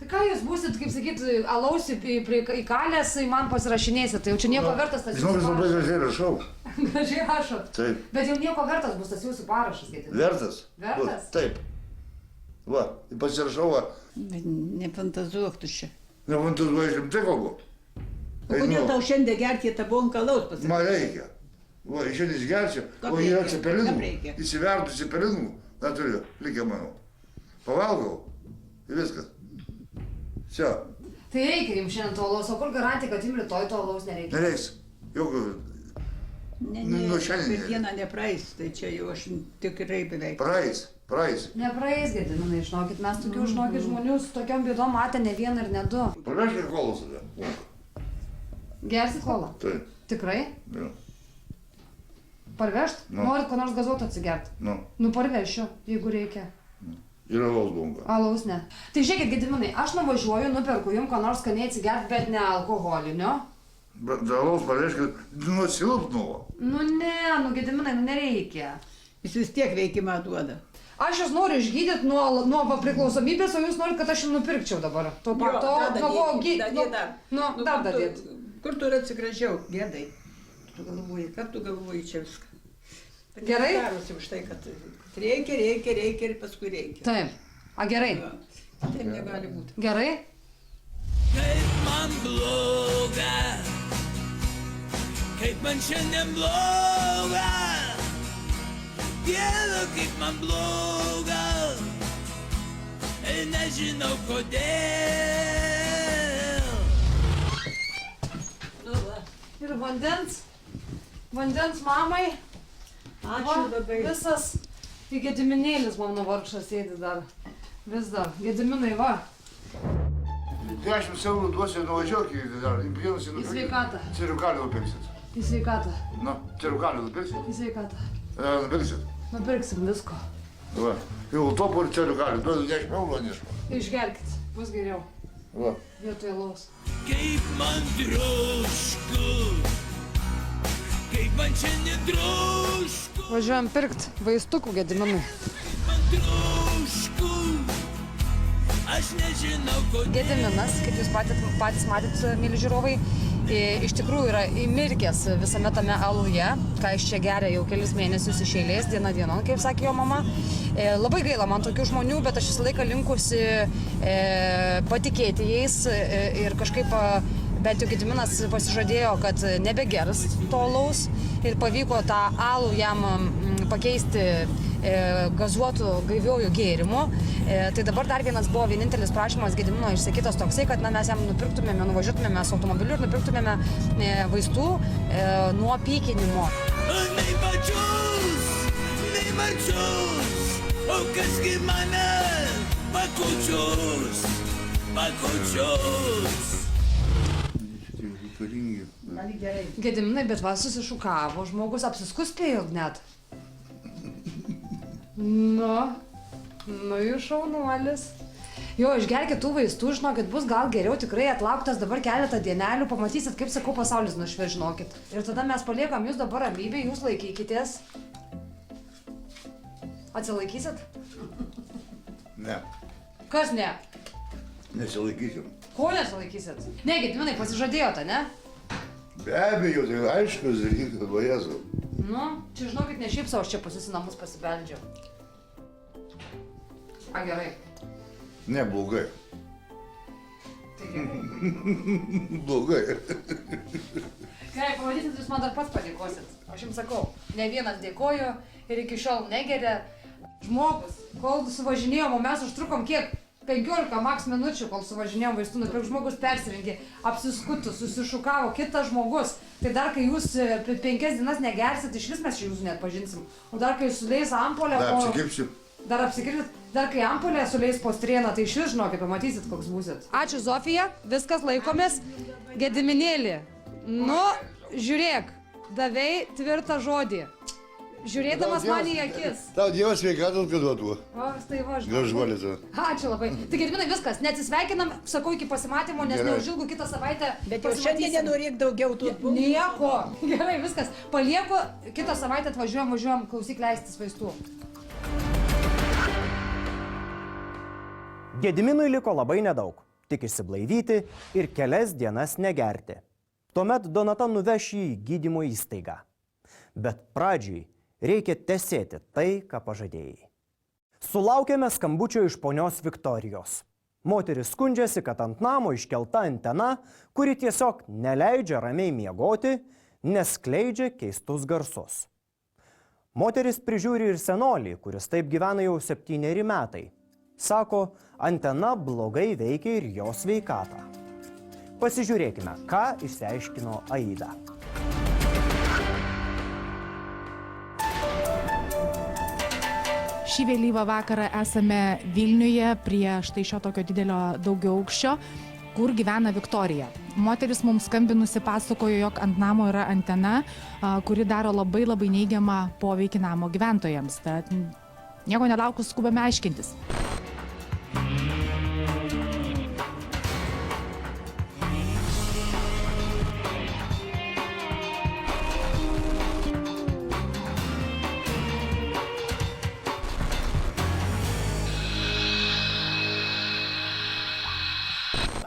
Tai ką jūs būsit, kaip sakyt, alaus įkalęs, man pasirašinėsit, tai jau čia nieko vertas tas jūsų Žinokit, labai parašas. gražiai rašau. Gražiai rašot. Taip. Bet jau nieko vertas bus tas jūsų parašas, Gediminas. Vertas? Vertas? Va, taip. Va, pasirašau, va. Nefantazuok tu čia. Nefantazuoju, aš rimtai kalbu. O kodėl tau šiandien gerti tą bonką alaus pasakyti? Man reikia. Va, šiandien išgersiu, o yra cepelinų. Įsivertų cepelinų, neturiu, likę manau. Pavalgau ir viskas. Čia. Tai reikia jums šiandien to alaus, o kur garantija, kad jums rytoj to alaus nereikia? Nereiks. Jokio. Nu, šiandien per dieną nepraeis, tai čia jau aš tikrai beveik. Praeis. Nepraeis, Gediminai, žinokit, mes tokių, žinokit, žmonių su tokiom bėdom matę ne vieną ir ne du. Parvežkit kolą tada. Gersit kolą? Taip. Tikrai? Jo. Parvežt? Nu. Norit ko nors gazuoto atsigert? Nu parvešiu, jeigu reikia. Ir alaus bonka. Alaus ne. Tai žiūrėkit, Gediminai, aš nuvažiuoju, nuperku jums ko nors skaniai atsigert, bet ne alkoholinio. Bet alaus parvežkit, nu silpnuvo. Nu ne, nu Gediminai, nu nereikia. Jis vis tiek veikimą duoda. Aš jūs noriu išgydyti nuo priklausomybės, o jūs norit, kad aš jums nupirkčiau dabar. To dar dadėt. Kur tu atsigražiau, Gedai? Tu galvoji, kad tu galvoji čia viską. Gerai? Darosi už tai, kad reikia ir paskui reikia. Taip. A gerai? Taip negali būti. Gerai? Kaip man bloga, kaip man šiandien bloga, Dieve, kaip man bloga, ir nežinau kodėl. Ir vandens mamai. Ačiū labai. Visas į Gediminėlis mano vargšas sėdi dar. Vis dar. Gediminai, va. 10 eurų duosiu, nuvažiuokit dar. Į sveikatą. Ciriukalį nupirksit. Į sveikatą. Nu, ciriukalį nupirksit? Į sveikatą. Nupirksit? Nupirksim visko. Va, jau topų ir ciriukalį. Duodu 10 eurų, nežinau. Išgerkit. Bus geriau. Va. Vietoj alaus. Kaip man drošku, kaip man šiandien drošku, Važiuojam pirkt vaistukų, Gediminai. man drošku, aš nežinau kodėl. Gediminas, kaip jūs patys matėt, myli žiūrovai, iš tikrųjų yra įmirkęs visame tame aluje, ką iš čia geria jau kelis mėnesius iš eilės, diena dienon, kaip sakė jo mama. Labai gaila man tokių žmonių, bet aš visą laiką linkusi patikėti jais ir kažkaip bent jau Gediminas pasižadėjo, kad nebegers to alaus ir pavyko tą alų jam pakeisti gazuotų gaiviojų gėrimų. Tai dabar dar vienas buvo vienintelis prašymas Gedimino išsakytas toksai, kad mes jam nupirktumėme, nuvažiuotumėme su automobiliu ir nupirktumėme vaistų nuo pykinimo. Nei mačius, o kasgi mane pakučius. Gediminai, bet va susišukavo, žmogus apsiskuspėjo net. Nu jūs šaunuolis. Jo, išgerkit tų vaistų, žinokit, bus gal geriau, tikrai atlauktas dabar keletą dienelių, pamatysit, kaip sakau, pasaulis nušvies, žinokit. Ir tada mes paliekam jūs dabar ramybėj, jūs laikykitės. Atsilaikysit? Ne, Kas ne? nesilaikysim. Ko nesilaikysit? Ne, Gediminai, pasižadėjote, ne? Be abejo, tai aiškus dalykas, va Jėzau. Nu, čia žinokit, ne šiaip savo, aš čia pas jūs į namus pasibeldžiau. A, gerai. Ne, blogai. Tai gerai. Blogai. Gerai, pamatysit, jūs man dar pats padėkosit. Aš jums sakau, ne vienas dėkoju ir iki šiol negeria. Žmogus, kol suvažinėjom, o mes užtrukom kiek? 15 maks minučių, kol suvažinėjom vaistų nupirkt, žmogus persirengė, apsiskutų, susišukavo, kitas žmogus. Tai dar kai jūs 5 dienas negersit, iš vis mes jūsų net pažinsim. O dar kai suleis ampolę... Dar apsikirpsiu. Dar apsikirpsit, dar kai ampolė suleis po strėną, tai iš vis žinokit, pamatysit, koks būsit. Ačiū, Zofija, viskas laikomės. Gediminėlį, nu, žiūrėk, davei tvirtą žodį. Žiūrėdamas man į akis. Tau Dievas sveikatos, kad duotų. O, tai va, Gražuolė tu. Ačiū labai. Tai Gediminai, viskas, neatsisveikinam, sakau, iki pasimatymo, nes neužilgo kitą savaitę Bet jau šiandien nenorėk daugiau tų. Nieko. Gerai, viskas. Palieku, kitą savaitę važiuojam, klausyk leistis vaistų. Gediminui liko labai nedaug. tik išsiblaivyti ir kelias dienas negerti. Tuomet Donata nuveš jį į gydymo įstaigą. Bet pradžiai reikia tesėti tai, ką pažadėjai. Sulaukėme skambučio iš ponios Viktorijos. Moteris skundžiasi, kad ant namo iškelta antena, kuri tiesiog neleidžia ramiai miegoti, nes skleidžia keistus garsus. Moteris prižiūri ir senolį, kuris taip gyvena jau 7 metai. Sako, antena blogai veikia ir jo sveikatą. Pasižiūrėkime, ką išsiaiškino Aida. Šį vėlyvą vakarą esame Vilniuje prie štai šio tokio didelio daugiaaukščio, kur gyvena Viktorija. Moteris mums skambinusi pasakojo, jog ant namo yra antena, kuri daro labai neigiamą poveikį namo gyventojams. Tad nieko nelaukus skubame aiškintis.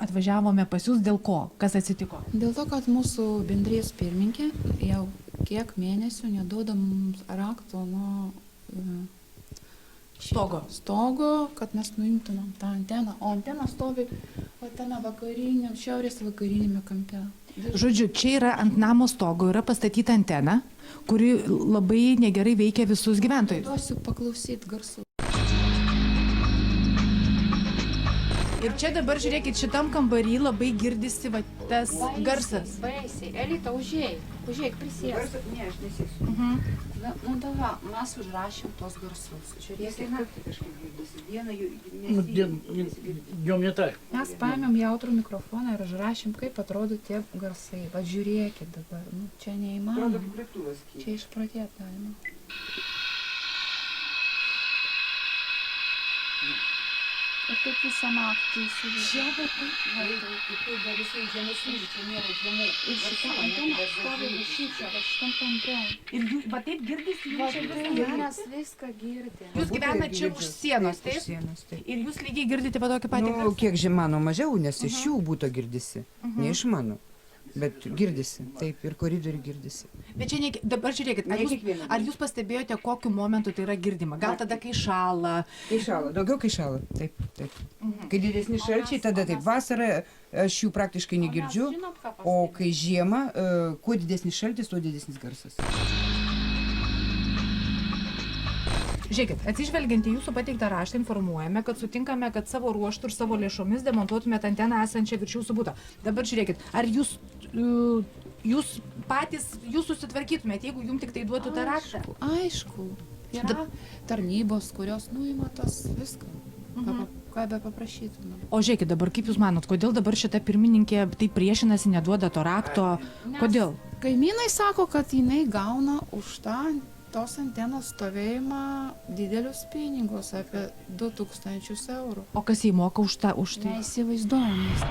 Atvažiavome pas jūs dėl ko? Kas atsitiko? Dėl to, kad mūsų bendrijos pirmininkė jau kiek mėnesių neduoda mums rakto nuo stogo, kad mes nuimtumėm tą anteną. O antena stovi tame šiaurės vakarinėme kampe. Žodžiu, čia yra ant namo stogo, yra pastatyta antena, kuri labai negerai veikia visus gyventojus. Duosiu paklausyti garsų. Ir čia dabar, žiūrėkit, šitam kambarį labai girdisi va, tas garsas. Baisiai. Elita, užėjk, prisėsk. Ne, aš nesėsiu. Nu, dava, mes užrašėm tos garsus. Žiūrėkime. Kažkaip girdisi. Dieną Jom ne так. Mes paėmėm jautrų mikrofoną ir užrašėm, kaip atrodo tie garsai. Va, žiūrėkit dabar. Nu, čia neįmanoma. Čia išpratėt galima. Ir taip visą naktį įsivažiuoju. Čia dar visai žemesnį, čia nėra žemų. Ir šitą anteną stovi šičia, va šitam kampe. Ir jūs, va taip girdisi, Va, mes viską girdim. jūs gyvenate čia už sienos, taip? Sienos, taip. Ir jūs lygiai girdite va tokį patį Nu, garsą? kiek žemano mažiau, nes iš jų būtų girdisi, ne iš mano. Bet girdisi, taip, ir koridorių girdisi. Bet čia dabar žiūrėkit, ar jūs pastebėjote, kokiu momentu tai yra girdima? Gal tada, kai šąla? Kai šąla, daugiau kai šąla, taip, taip. Kai didesni šalčiai, tada taip, vasarą aš jų praktiškai negirdžiu, o kai žiema, kuo didesnis šaltis, tuo didesnis garsas. Žiūrėkit, atsižvelgiant į jūsų pateiktą raštą, informuojame, kad sutinkame, kad savo ruoštų ir savo lėšomis demontuotumėte anteną esančią virš jūsų buto. Dabar žiūrėkit, ar jūs patys susitvarkytumėte, jeigu jums tik tai duotų tą raštą? Aišku. Yra tarnybos, kurios nuima tas viską. Ką be paprašytumėm. O žiūrėkit, dabar kaip jūs manot, kodėl dabar šita pirmininkė tai priešinasi, neduoda to rakto? Kodėl? Kaimynai sako, kad jinai gauna už tos antenos stovėjimą didelius pinigus, apie 2000 eurų. O kas jį moka už tai? Neįsivaizduojamas.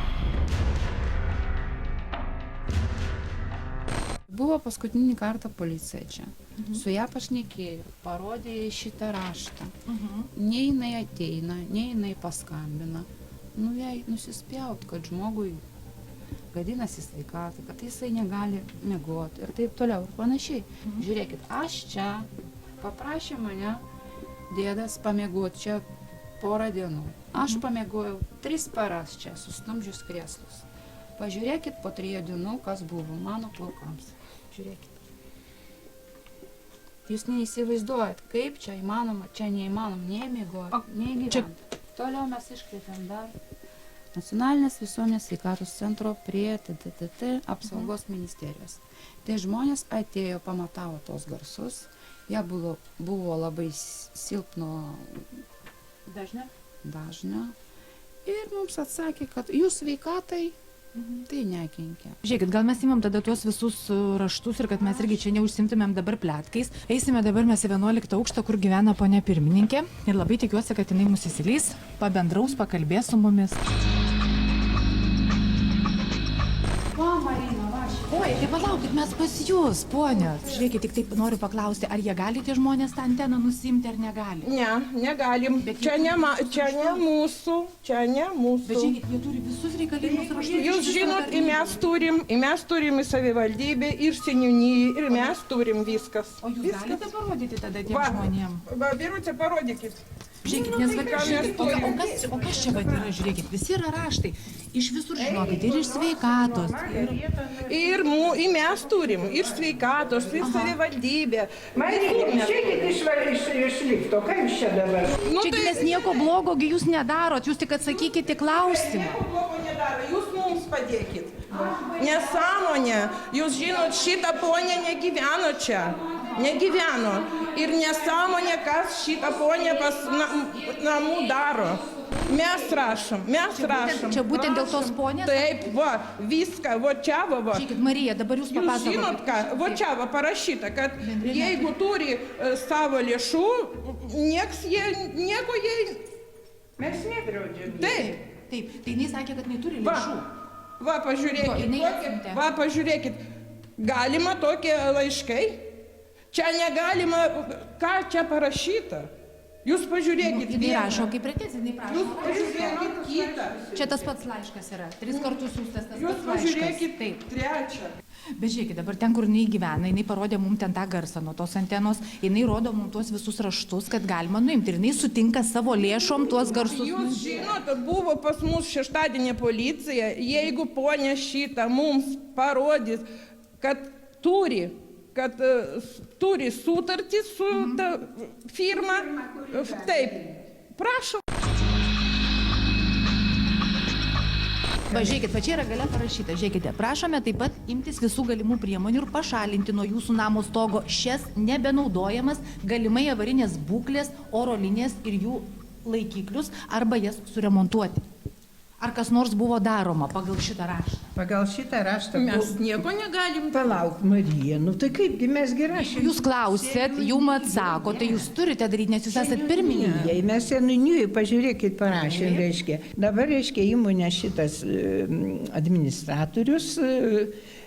Buvo paskutinį kartą policija čia. Su ją pašnekėjo, parodė šitą raštą. Nei jinai ateina, nei jinai paskambina. Nu, jai nusispjaut, kad žmogui gadinasi sveikatą, kad jisai negali miegoti ir taip toliau ir panašiai. Žiūrėkit, aš čia paprašė mane dėdas pamiegoti čia porą dienų. Aš pamiegojau 3 paras čia, sustumdžius krėslus. Pažiūrėkit po 3 dienų, kas buvo mano plaukams. Žiūrėkit. Jūs neįsivaizduojat, kaip čia įmanoma, čia neįmanoma, nei miegoti, nei gyventi. Toliau mes iškvietėm dar Nacionalinės visuomenės sveikatos centro prie TTT apsaugos ministerijos. Tai žmonės atėjo, pamatavo tos garsus, jie buvo labai silpno dažnio ir mums atsakė, kad jūs sveikatai tai nekenkia. Žiūrėkit, gal mes imam tada tuos visus raštus ir kad mes irgi čia neužsimtumėm dabar pletkais. Eisime dabar mes į 11 aukštą, kur gyvena ponia pirmininkė ir labai tikiuosi, kad jinai mus įsileis, pabendraus, pakalbės su mumis. Va, Marina, va, Oi, tai palauk. palaukit, mes pas jūs, ponia. Žiūrėkit, tik taip noriu paklausti, ar jie gali tie žmonės tą anteną nusimti ar negali? Ne, negalim. Čia ne mūsų, čia ne mūsų. Bet žiūrėkit, jie turi visus reikalingus raštus. Jūs žinot, mes turim į savivaldybę ir seniūniją, ir mes turim viskas. O jūs galite parodyti tada tiem žmonėm? Va, Birutė, parodykit. Žiūrėkit, nes o kas čia vat yra, žiūrėkit, visi yra raštai. Iš visur žinokit, ir iš sveikatos. Ir mes turim, ir sveikatos, ir savivaldybė. Išeikit iš lifto, ką jūs čia dabar? Čiagi mes nieko blogogi jūs nedarot, jūs tik atsakykite klausimą. Nieko blogo nedaro, jūs mums padėkit. Nesąmonė, jūs žinot, šitą ponę negyveno čia. Negyveno. Ir nesąmonė, kas šitą ponę pas namų daro. Mes rašom. Čia būtent dėl tos ponės? Taip, va, viską, va čia, va. Žiūrėkit, Marija, dabar jūs papasakokite. Jūs žinot ką, va čia, va, parašyta, kad jeigu turi savo lėšų, nieko jai... Mes nedraudžiam. Taip. Taip, tai jinai sakė, kad jinai turi lėšų. Va, pažiūrėkit, galima tokie laiškai? Čia negalima, ką čia parašyta? Jūs pažiūrėkit. Jinai rašo kaip pretenziją, jinai prašo. Jūs pažiūrėkit kitą. Čia tas pats laiškas yra, 3 kartus siųstas tas pats laiškas. Jūs pažiūrėkit trečią. Bet žiūrėkit, dabar ten, kur jinai gyvena, jinai parodė mums ten tą garsą nuo tos antenos, jinai rodo mums tuos visus raštus, kad galima nuimti. Ir jinai sutinka savo lėšom tuos garsus. Jūs žinot, buvo pas mus šeštadienį policija, jeigu ponia šitą mums parodys, kad turi sutartį su ta firma. Taip, prašom. Žiūrėkit, va čia yra gale parašyta, žiūrėkite, prašome taip pat imtis visų galimų priemonių ir pašalinti nuo jūsų namo stogo šias nebenaudojamas galimai avarinės būklės oro linijas ir jų laikiklius arba jas suremontuoti. Ar kas nors buvo daroma pagal šitą raštą? Pagal šitą raštą mes nieko negalim. Palauk, Marija, nu tai kaipgi mesgi rašėm? Jūs klausėt, jum atsako, tai jūs turite daryti, nes jūs esat pirmininkė. Mes seniūnijui, pažiūrėkit, parašėm, reiškia. Dabar, reiškia, įmonė šitas administratorius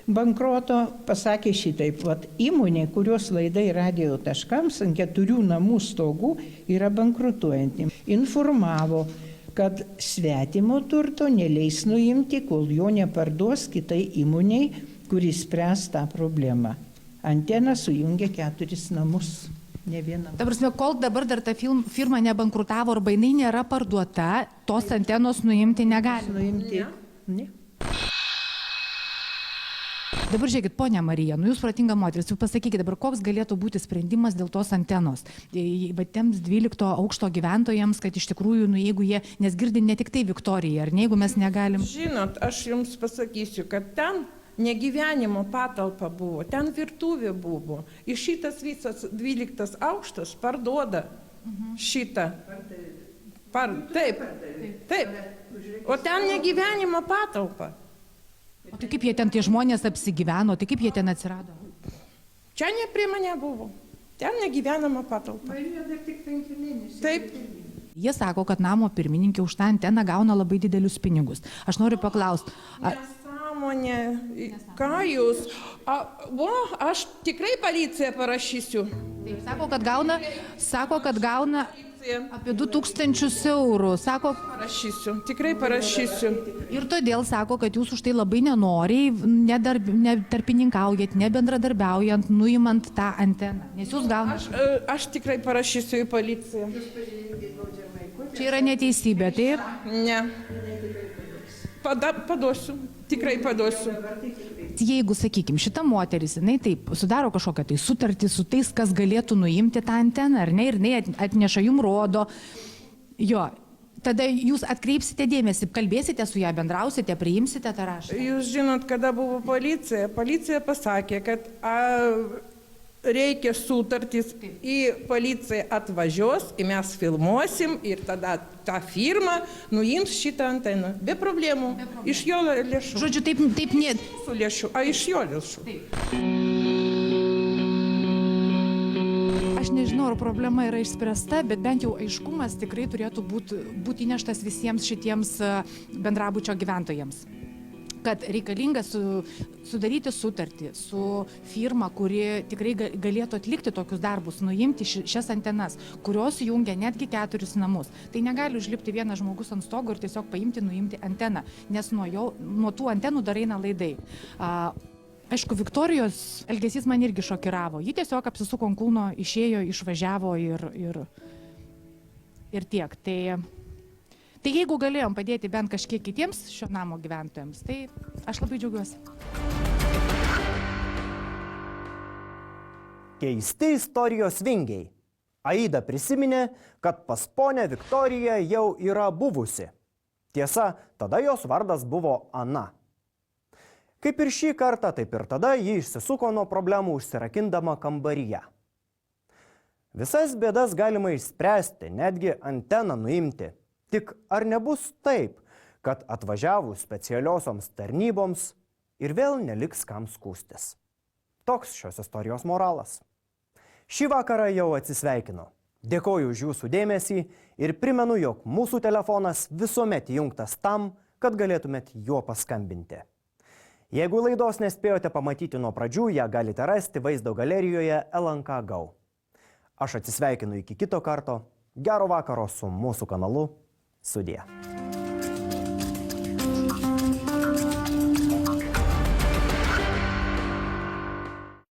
bankroto pasakė šitaip, vat įmonė, kurios laidai radio taškams ant 4 namų stogų yra bankrutuojanti. Informavo, kad svetimo turto neleis nuimti, kol jo neparduos kitai įmoniai, kuris spręs tą problemą. Antena sujungia 4 namus, ne vieną. Ta prasme, kol dabar dar ta firma nebankrutavo arba jinai nėra parduota, tos antenos nuimti negali. Nuimti, ne. Dabar žiūrėkit, ponia Marija, nu jūs protinga moteris, jūs pasakykite dabar, koks galėtų būti sprendimas dėl tos antenos. Bet tiems 12 aukšto gyventojams, kad iš tikrųjų, nu jeigu jie, nes girdi ne tik tai Viktorija, ar ne, jeigu mes negalim. Žinot, aš jums pasakysiu, kad ten negyvenimo patalpa buvo, ten virtuvė buvo. Ir šitas visas 12 aukštas parduoda šitą. Taip. O ten negyvenimo patalpa. O tai kaip jie ten tie žmonės apsigyveno, tai kaip jie ten atsirado? Čia ne prie mane buvo. Ten negyvenama patalpa. Taip. Jie sako, kad namo pirmininkė už tą anteną gauna labai didelius pinigus. Aš noriu paklausti. Nesąmonė. Ką jūs? Aš tikrai policiją parašysiu. Taip, sako, kad gauna apie 2000 eurų. Sako, tikrai parašysiu. Ir todėl sako, kad jūs už tai labai nenoriai, netarpininkaujat, nebendradarbiaujant, nuimant tą anteną. Nes jūs gaunate. Aš tikrai parašysiu į policiją. Čia yra neteisybė, taip? Ne. Paduosiu. Tikrai paduosiu. Jeigu, sakykime, šita moteris, jinai taip sudaro kažkokią tai sutartį su tais, kas galėtų nuimti tą anteną, ar ne, ir jinai atneša jum rodo, jo, tada jūs atkreipsite dėmesį, kalbėsite su ją, bendrausite, priimsite tą raštą. Jūs žinot, kada buvo policija pasakė, kad reikia sutartys, į policiją atvažiuos, mes filmuosim ir tada ta firma nuims šitą anteną. Be problemų. Iš jo lėšų. Žodžiu, taip ne. Su lėšų, iš jo lėšų. Aš nežinau, ar problema yra išspręsta, bet bent jau aiškumas tikrai turėtų būti įneštas visiems šitiems bendrabučio gyventojams. kad reikalinga sudaryti sutartį su firma, kuri tikrai galėtų atlikti tokius darbus, nuimti šias antenas, kurios jungia netgi 4 namus. Tai negali užlipti vienas žmogus ant stogo ir tiesiog paimti, nuimti anteną, nes nuo tų antenų dar eina laidai. Aišku, Viktorijos elgesys man irgi šokiravo. Ji tiesiog apsisuko ant kulno, išėjo, išvažiavo ir tiek. Tai jeigu galėjom padėti bent kažkiek kitiems šio namo gyventojams, tai aš labai džiaugiuosi. Keisti istorijos vingiai. Aida prisiminė, kad pas ponę Viktoriją jau yra buvusi. Tiesa, tada jos vardas buvo Ana. Kaip ir šį kartą, taip ir tada ji išsisuko nuo problemų užsirakindama kambaryje. Visas bėdas galima išspręsti, netgi anteną nuimti. Tik ar nebus taip, kad atvažiavus specialiosioms tarnyboms ir vėl neliks kam skųstis? Toks šios istorijos moralas. Šį vakarą jau atsisveikinu. Dėkoju už jūsų dėmesį ir primenu, jog mūsų telefonas visuomet įjungtas tam, kad galėtumėt juo paskambinti. Jeigu laidos nespėjote pamatyti nuo pradžių, ją galite rasti vaizdo galerijoje LNK Go. Aš atsisveikinu iki kito karto. Gero vakaro su mūsų kanalu. Sudie.